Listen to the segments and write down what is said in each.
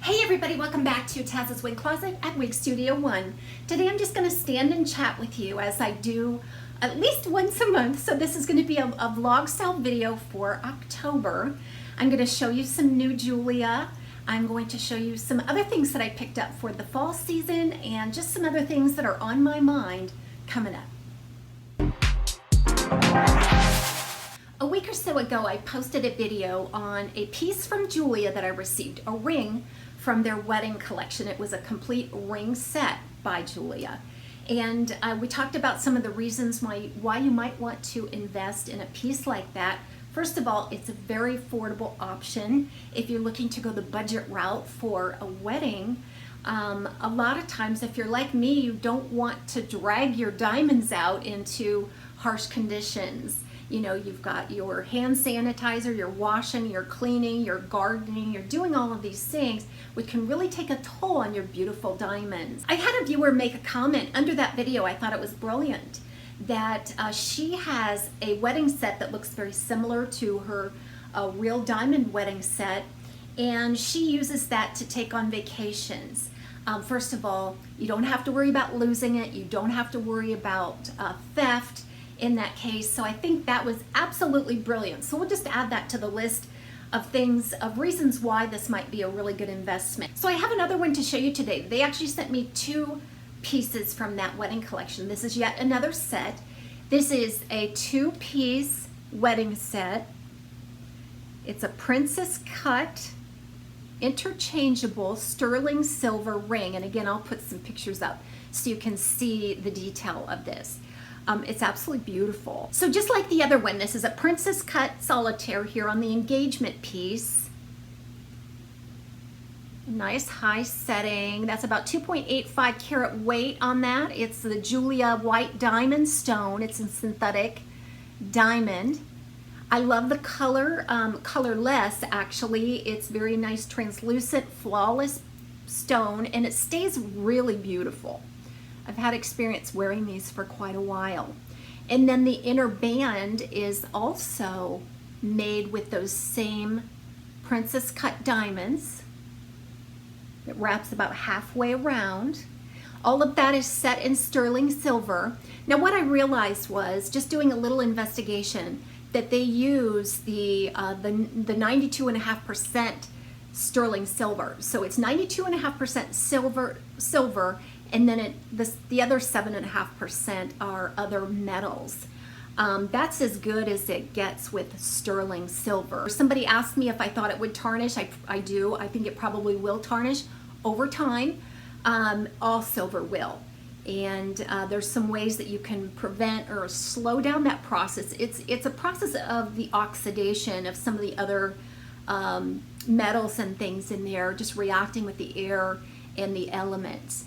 Hey everybody, welcome back to TAZ's Wig Closet at Wig Studio 1. Today I'm just going to stand and chat with you as I do at least once a month. So this is going to be a vlog style video for October. I'm going to show you some new Jeulia. I'm going to show you some other things that I picked up for the fall season and just some other things that are on my mind coming up. A week or so ago, I posted a video on a piece from Jeulia that I received, a ring from their wedding collection. It was a complete ring set by Jeulia. And we talked about some of the reasons why you might want to invest in a piece like that. First of all, it's a very affordable option if you're looking to go the budget route for a wedding. A lot of times, if you're like me, you don't want to drag your diamonds out into harsh conditions. You know, you've got your hand sanitizer, you're washing, you're cleaning, you're gardening, you're doing all of these things, which can really take a toll on your beautiful diamonds. I had a viewer make a comment under that video. I thought it was brilliant that she has a wedding set that looks very similar to her real diamond wedding set, and she uses that to take on vacations. First of all, you don't have to worry about losing it. You don't have to worry about theft in that case. So I think that was absolutely brilliant. So we'll just add that to the list of reasons why this might be a really good investment. So I have another one to show you today. They actually sent me two pieces from that wedding collection. This is yet another set. This is a two-piece wedding set. It's a princess cut, interchangeable sterling silver ring. And again, I'll put some pictures up so you can see the detail of this. It's absolutely beautiful. So just like the other one, this is a princess cut solitaire here on the engagement piece. Nice high setting. That's about 2.85 carat weight on that. It's the Jeulia white diamond stone. It's in synthetic diamond. I love the color, colorless actually. It's very nice, translucent, flawless stone, and it stays really beautiful. I've had experience wearing these for quite a while. And then the inner band is also made with those same princess cut diamonds. It wraps about halfway around. All of that is set in sterling silver. Now what I realized was, just doing a little investigation, that they use the 92.5% sterling silver. So it's 92.5% silver, and then the other 7.5% are other metals. That's as good as it gets with sterling silver. Somebody asked me if I thought it would tarnish. I do. I think it probably will tarnish over time. All silver will. And there's some ways that you can prevent or slow down that process. It's a process of the oxidation of some of the other metals and things in there, just reacting with the air and the elements.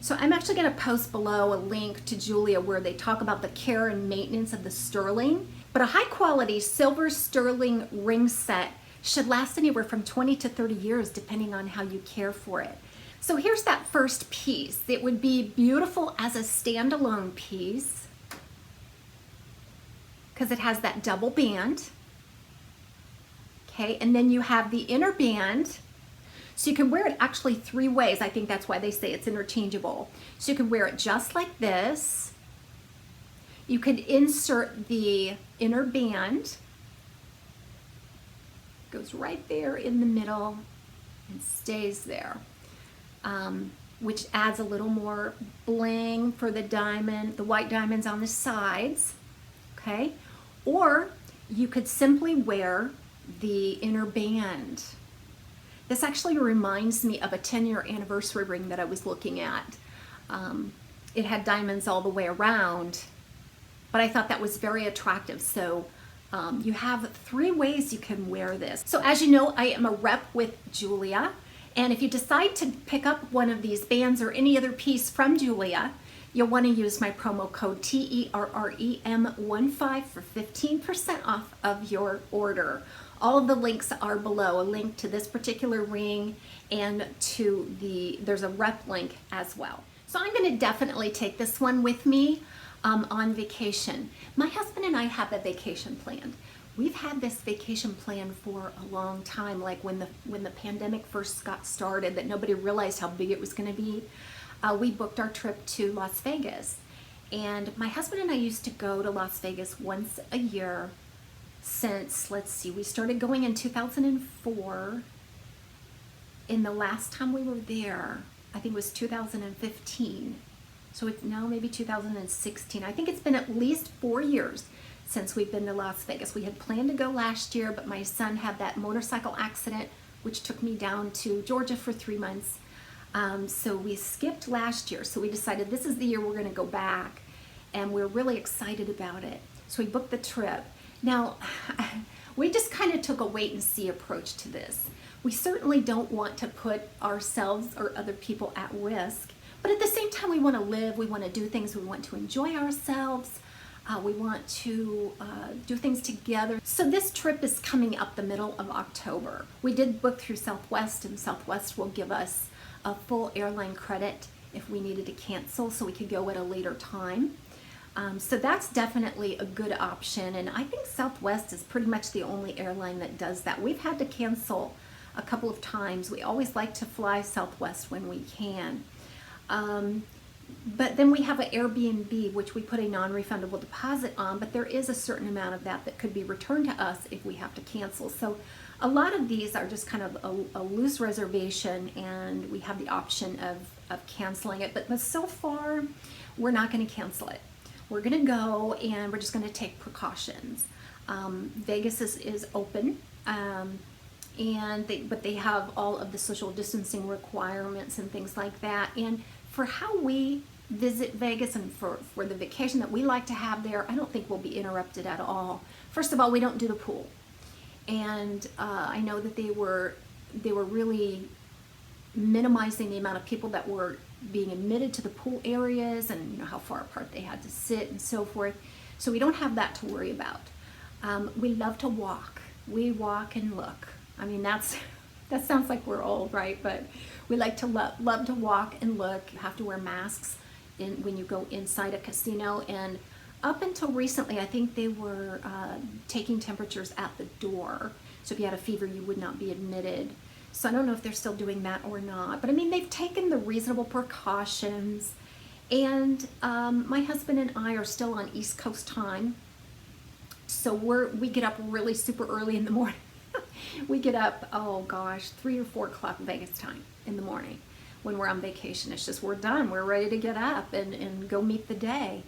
So I'm actually going to post below a link to Jeulia where they talk about the care and maintenance of the sterling. But a high quality silver sterling ring set should last anywhere from 20 to 30 years depending on how you care for it. So here's that first piece. It would be beautiful as a standalone piece because it has that double band. Okay, and then you have the inner band. So you can wear it actually three ways. I think that's why they say it's interchangeable. So you can wear it just like this. You could insert the inner band. Goes right there in the middle and stays there, which adds a little more bling for the diamond, the white diamonds on the sides, okay? Or you could simply wear the inner band. This actually reminds me of a 10-year anniversary ring that I was looking at. It had diamonds all the way around, but I thought that was very attractive. So you have three ways you can wear this. So as you know, I am a rep with Jeulia, and if you decide to pick up one of these bands or any other piece from Jeulia, you'll want to use my promo code TERREM15 for 15% off of your order. All of the links are below, a link to this particular ring and to there's a rep link as well. So I'm going to definitely take this one with me on vacation. My husband and I have a vacation planned. we've had this vacation planned for a long time, like when the pandemic first got started, that nobody realized how big it was going to be. We booked our trip to Las Vegas, and my husband and I used to go to Las Vegas once a year since, let's see, we started going in 2004, and the last time we were there, I think it was 2015. So it's now maybe 2016. I think it's been at least 4 years since we've been to Las Vegas. We had planned to go last year, but my son had that motorcycle accident, which took me down to Georgia for 3 months. So we skipped last year. So we decided this is the year we're going to go back, and we're really excited about it. So we booked the trip. Now, we just kind of took a wait and see approach to this. We certainly don't want to put ourselves or other people at risk, but at the same time, we want to live, we want to do things, we want to enjoy ourselves, we want to do things together. So this trip is coming up the middle of October. We did book through Southwest, and Southwest will give us a full airline credit if we needed to cancel, so we could go at a later time. So that's definitely a good option, and I think Southwest is pretty much the only airline that does that. We've had to cancel a couple of times. We always like to fly Southwest when we can. But then we have an Airbnb, which we put a non-refundable deposit on, but there is a certain amount of that could be returned to us if we have to cancel. So a lot of these are just kind of a loose reservation, and we have the option of canceling it. But so far, we're not going to cancel it. We're going to go, and we're just going to take precautions. Vegas is open. But they have all of the social distancing requirements and things like that. And for how we visit Vegas and for the vacation that we like to have there, I don't think we'll be interrupted at all. First of all, we don't do the pool. And I know that they were really minimizing the amount of people that were being admitted to the pool areas, and how far apart they had to sit and so forth. So we don't have that to worry about. We love to walk. We walk and look. I mean, that sounds like we're old, right? But we like to love to walk and look. You have to wear masks when you go inside a casino. And up until recently, I think they were taking temperatures at the door. So if you had a fever, you would not be admitted. So I don't know if they're still doing that or not. But I mean, they've taken the reasonable precautions. And my husband and I are still on East Coast time. So we get up really super early in the morning. We get up, oh gosh, 3 or 4 o'clock Vegas time in the morning when we're on vacation. It's just, we're done. We're ready to get up and go meet the day.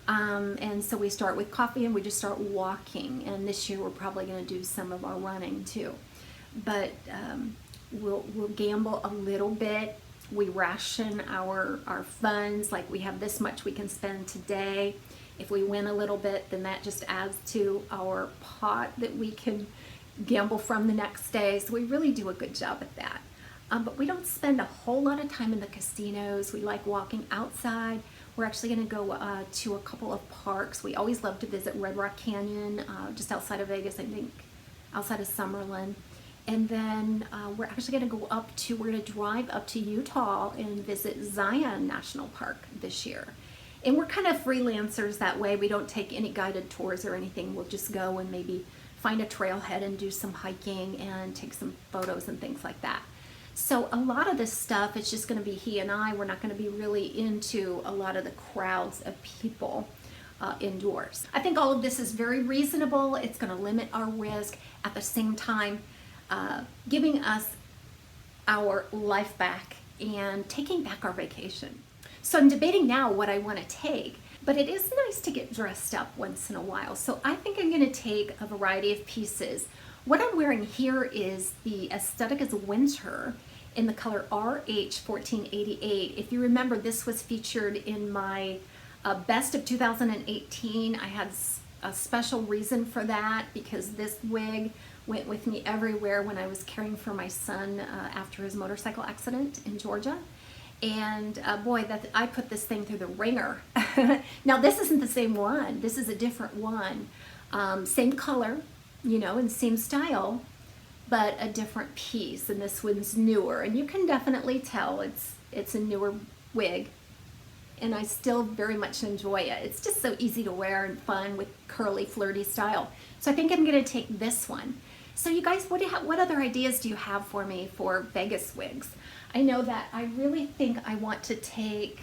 And so we start with coffee and we just start walking. And this year we're probably going to do some of our running too. But we'll gamble a little bit. We ration our funds, like we have this much we can spend today. If we win a little bit, then that just adds to our pot that we can gamble from the next day. So we really do a good job at that. But we don't spend a whole lot of time in the casinos. We like walking outside. We're actually going to go to a couple of parks. We always love to visit Red Rock Canyon, just outside of Vegas, I think, outside of Summerlin. And then we're actually going to we're going to drive up to Utah and visit Zion National Park this year. And we're kind of freelancers that way. We don't take any guided tours or anything. We'll just go and maybe find a trailhead and do some hiking and take some photos and things like that. So a lot of this stuff, it's just going to be he and I. We're not going to be really into a lot of the crowds of people indoors. I think all of this is very reasonable. It's going to limit our risk, at the same time giving us our life back and taking back our vacation. So I'm debating now what I want to take, but it is nice to get dressed up once in a while. So I think I'm going to take a variety of pieces. What I'm wearing here is the Estetica's Wynter in the color RH1488. If you remember, this was featured in my best of 2018. I had a special reason for that because this wig went with me everywhere when I was caring for my son after his motorcycle accident in Georgia. And boy, I put this thing through the ringer. Now this isn't the same one. This is a different one. Same color, and same style, but a different piece. And this one's newer, and you can definitely tell it's a newer wig. and I still very much enjoy it. It's just so easy to wear and fun with curly, flirty style. So I think I'm gonna take this one. So you guys, what other ideas do you have for me for Vegas wigs? I know that I really think I want to take,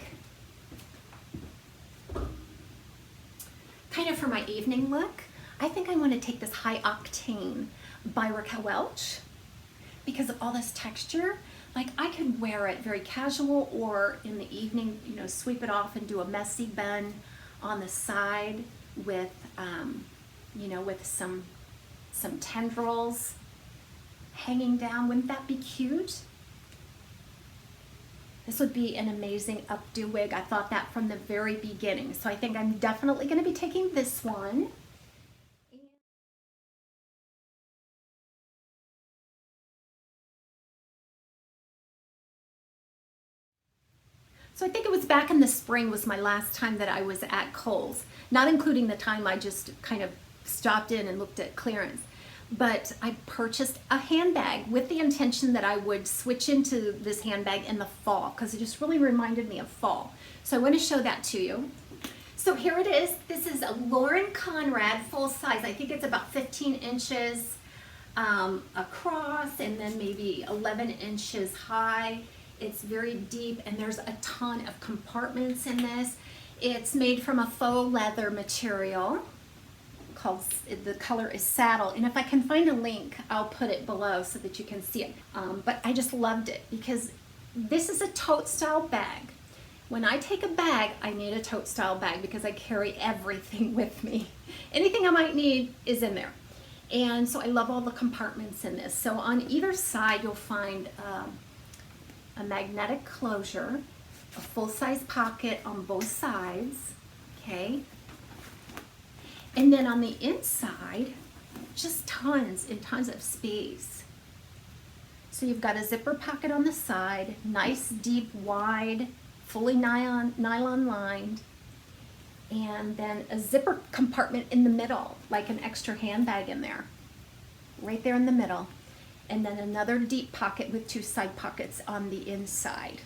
kind of for my evening look, I think I want to take this High Octane by Raquel Welch because of all this texture. Like, I could wear it very casual, or in the evening, you know, sweep it off and do a messy bun on the side with, you know, with some tendrils hanging down. Wouldn't that be cute? This would be an amazing updo wig. I thought that from the very beginning. So I think I'm definitely going to be taking this one. So I think it was back in the spring was my last time that I was at Kohl's, not including the time I just kind of stopped in and looked at clearance. But I purchased a handbag with the intention that I would switch into this handbag in the fall because it just really reminded me of fall. So I want to show that to you. So here it is. This is a Lauren Conrad full size. I think it's about 15 inches across and then maybe 11 inches high. It's very deep and there's a ton of compartments in this. It's made from a faux leather material. The color is Saddle, and if I can find a link I'll put it below so that you can see it, but I just loved it because this is a tote style bag. When I take a bag, I need a tote style bag because I carry everything with me. Anything I might need is in there, and so I love all the compartments in this. So on either side you'll find a magnetic closure, a full-size pocket on both sides, okay? And then on the inside, just tons and tons of space. So you've got a zipper pocket on the side, nice, deep, wide, fully nylon lined, and then a zipper compartment in the middle, like an extra handbag in there, right there in the middle. And then another deep pocket with two side pockets on the inside.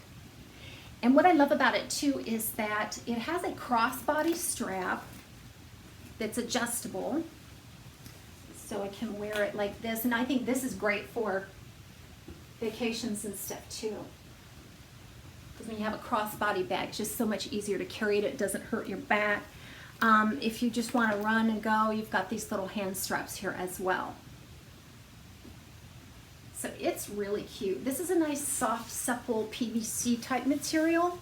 And what I love about it too is that it has a crossbody strap that's adjustable, so I can wear it like this, and I think this is great for vacations and stuff too, because when you have a crossbody bag, it's just so much easier to carry it. It doesn't hurt your back. If you just want to run and go, you've got these little hand straps here as well. So it's really cute. This is a nice soft, supple PVC type material,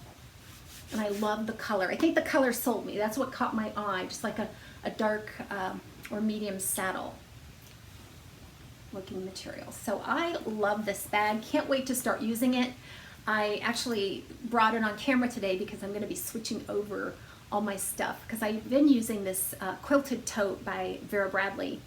and I love the color. I think the color sold me. That's what caught my eye, just like a dark or medium saddle looking material. So I love this bag. Can't wait to start using it. I actually brought it on camera today because I'm going to be switching over all my stuff because I've been using this quilted tote by Vera Bradley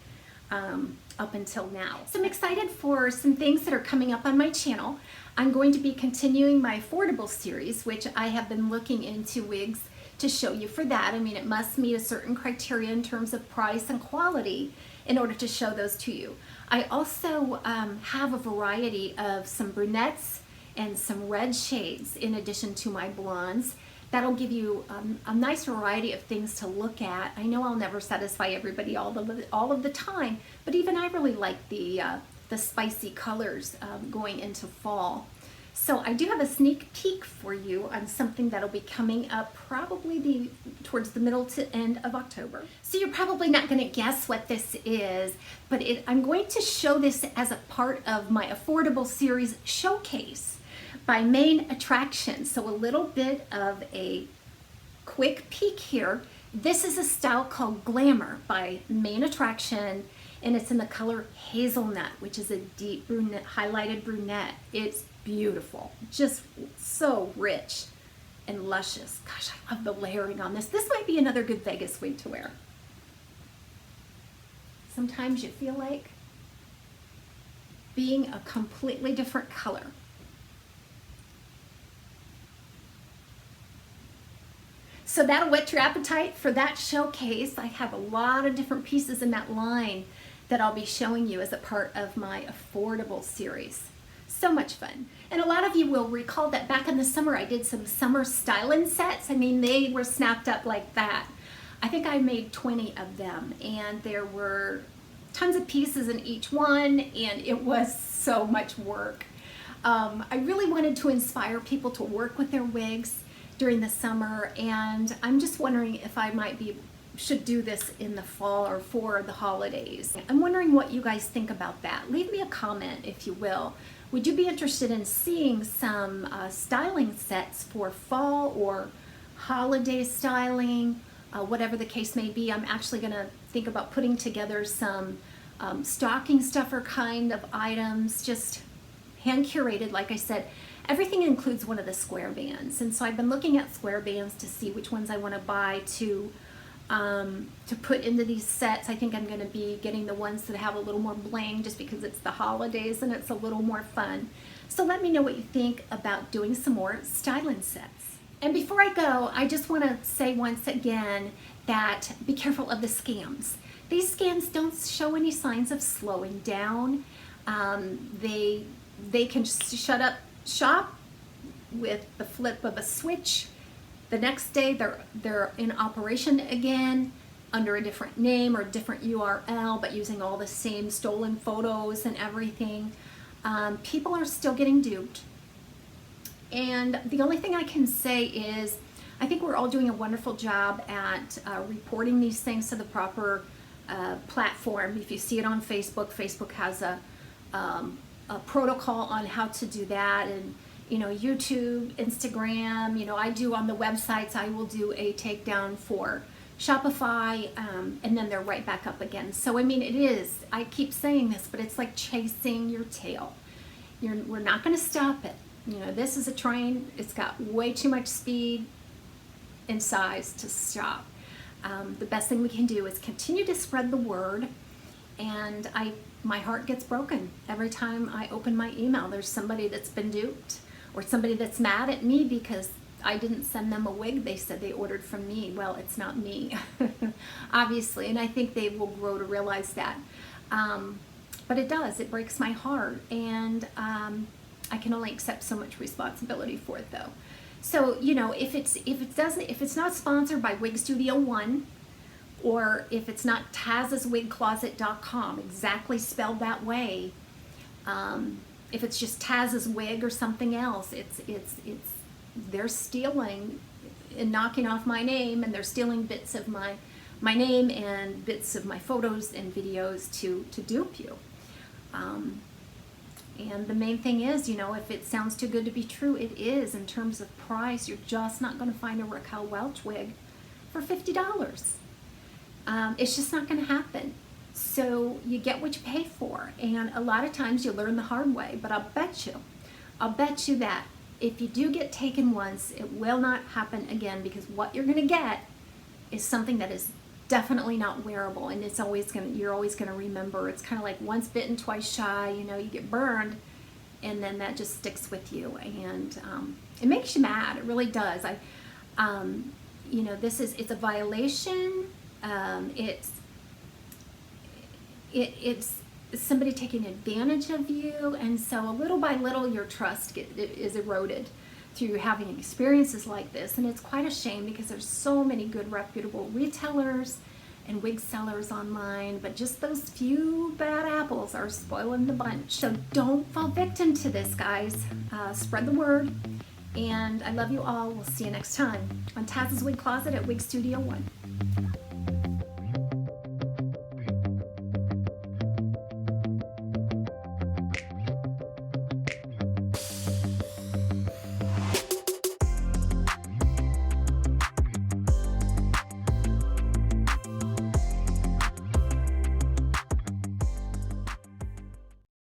up until now. So I'm excited for some things that are coming up on my channel. I'm going to be continuing my affordable series, which I have been looking into wigs to show you for that. I mean, it must meet a certain criteria in terms of price and quality in order to show those to you. I also have a variety of some brunettes and some red shades in addition to my blondes. That'll give you a nice variety of things to look at. I know I'll never satisfy everybody all of the time, but even I really like the spicy colors going into fall. So I do have a sneak peek for you on something that'll be coming up probably towards the middle to end of October. So you're probably not going to guess what this is, but I'm going to show this as a part of my affordable series showcase by Main Attraction. So a little bit of a quick peek here. This is a style called Glamour by Main Attraction, and it's in the color Hazelnut, which is a deep brunette, highlighted brunette. It's beautiful, just so rich and luscious. Gosh, I love the layering on this. This might be another good Vegas wig to wear. Sometimes you feel like being a completely different color. So that'll whet your appetite for that showcase. I have a lot of different pieces in that line that I'll be showing you as a part of my affordable series. So much fun. And a lot of you will recall that back in the summer I did some summer Stylin Sets. I mean, they were snapped up like that. I think I made 20 of them, and there were tons of pieces in each one, and it was so much work. I really wanted to inspire people to work with their wigs during the summer, and I'm just wondering if I should do this in the fall or for the holidays. I'm wondering what you guys think about that. Leave me a comment if you will. Would you be interested in seeing some styling sets for fall or holiday styling? Whatever the case may be, I'm actually going to think about putting together some stocking stuffer kind of items, just hand curated. Like I said, everything includes one of the square bands, and so I've been looking at square bands to see which ones I want to buy to put into these sets. I think I'm going to be getting the ones that have a little more bling, just because it's the holidays and it's a little more fun. So let me know what you think about doing some more styling sets. And before I go, I just want to say once again that be careful of the scams. These scams don't show any signs of slowing down. They can shut up shop with the flip of a switch. The next day they're in operation again under a different name or different URL, but using all the same stolen photos and everything. People are still getting duped. And the only thing I can say is I think we're all doing a wonderful job at reporting these things to the proper platform. If you see it on Facebook, Facebook has a protocol on how to do that, and YouTube, Instagram, I do on the websites. I will do a takedown for Shopify, and then they're right back up again. So I mean, I keep saying this, but it's like chasing your tail. We're not going to stop it. This is a train. It's got way too much speed and size to stop. The best thing we can do is continue to spread the word, and my heart gets broken every time I open my email. There's somebody that's been duped, or somebody that's mad at me because I didn't send them a wig they said they ordered from me. Well, it's not me, obviously, and I think they will grow to realize that. But it does. It breaks my heart, and I can only accept so much responsibility for it, though. So if it's not sponsored by Wig Studio One, or if it's not TAZSWigCloset.com, exactly spelled that way, if it's just Taz's Wig or something else, they're stealing and knocking off my name, and they're stealing bits of my name and bits of my photos and videos to dupe you. And the main thing is, if it sounds too good to be true, it is. In terms of price, you're just not going to find a Raquel Welch wig for $50. It's just not going to happen. So you get what you pay for, and a lot of times you learn the hard way. But I'll bet you that if you do get taken once, it will not happen again, because what you're going to get is something that is definitely not wearable, and you're always going to remember. It's kind of like once bitten, twice shy. You get burned, and then that just sticks with you, and it makes you mad. It really does. It's a violation. It's somebody taking advantage of you, and so little by little your trust is eroded through having experiences like this. And it's quite a shame, because there's so many good reputable retailers and wig sellers online, but just those few bad apples are spoiling the bunch. So don't fall victim to this, guys. Spread the word, and I love you all. We'll see you next time on Taz's Wig Closet at Wig Studio One.